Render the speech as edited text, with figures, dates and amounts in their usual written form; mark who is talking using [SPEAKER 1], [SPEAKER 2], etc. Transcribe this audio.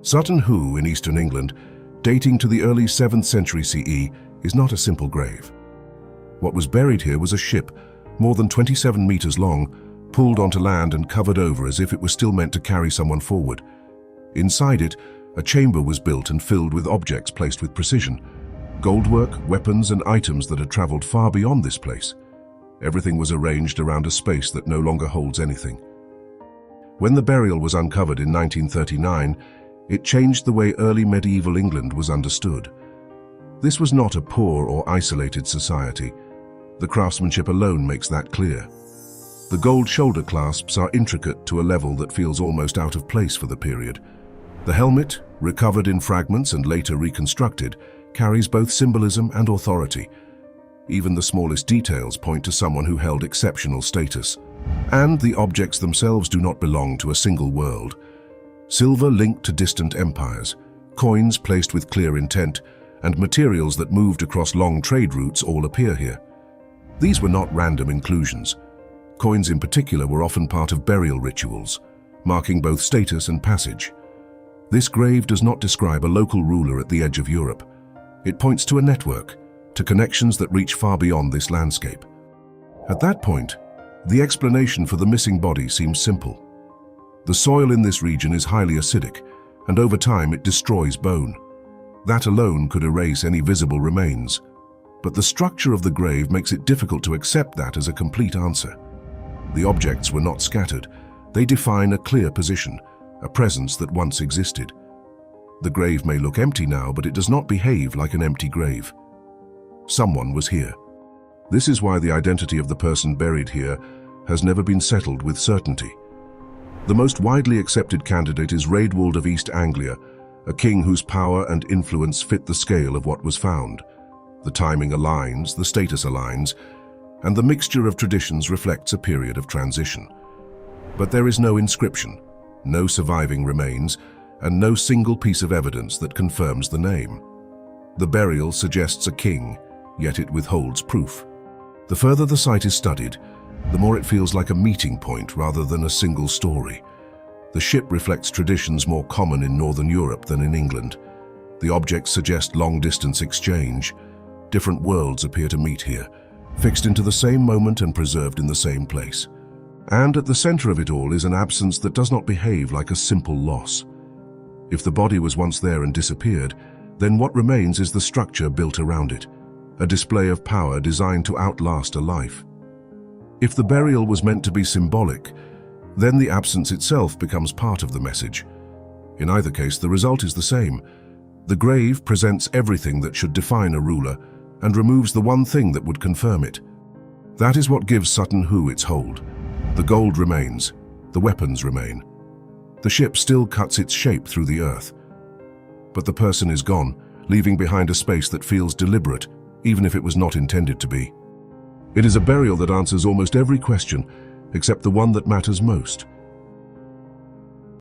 [SPEAKER 1] Sutton Hoo in eastern England, dating to the early 7th century CE, is not a simple grave. What was buried here was a ship, more than 27 meters long, pulled onto land and covered over as if it was still meant to carry someone forward. Inside it, a chamber was built and filled with objects placed with precision. Goldwork, weapons, and items that had traveled far beyond this place. Everything was arranged around a space that no longer holds anything. When the burial was uncovered in 1939, it changed the way early medieval England was understood. This was not a poor or isolated society. The craftsmanship alone makes that clear. The gold shoulder clasps are intricate to a level that feels almost out of place for the period. The helmet, recovered in fragments and later reconstructed, carries both symbolism and authority. Even the smallest details point to someone who held exceptional status. And the objects themselves do not belong to a single world. Silver linked to distant empires, coins placed with clear intent, and materials that moved across long trade routes all appear here. These were not random inclusions. Coins in particular were often part of burial rituals, marking both status and passage. This grave does not describe a local ruler at the edge of Europe. It points to a network, to connections that reach far beyond this landscape. At that point, the explanation for the missing body seems simple. The soil in this region is highly acidic, and over time it destroys bone. That alone could erase any visible remains. But the structure of the grave makes it difficult to accept that as a complete answer. The objects were not scattered. They define a clear position, a presence that once existed. The grave may look empty now, but it does not behave like an empty grave. Someone was here. This is why the identity of the person buried here has never been settled with certainty. The most widely accepted candidate is Raedwald of East Anglia, a king whose power and influence fit the scale of what was found. The timing aligns, the status aligns, and the mixture of traditions reflects a period of transition. But there is no inscription, no surviving remains, and no single piece of evidence that confirms the name. The burial suggests a king, yet it withholds proof. The further the site is studied, the more it feels like a meeting point rather than a single story. The ship reflects traditions more common in Northern Europe than in England. The objects suggest long-distance exchange. Different worlds appear to meet here, fixed into the same moment and preserved in the same place. And at the center of it all is an absence that does not behave like a simple loss. If the body was once there and disappeared, then what remains is the structure built around it, a display of power designed to outlast a life. If the burial was meant to be symbolic, then the absence itself becomes part of the message. In either case, the result is the same. The grave presents everything that should define a ruler and removes the one thing that would confirm it. That is what gives Sutton Hoo its hold. The gold remains, the weapons remain. The ship still cuts its shape through the earth. But the person is gone, leaving behind a space that feels deliberate, even if it was not intended to be. It is a burial that answers almost every question, except the one that matters most.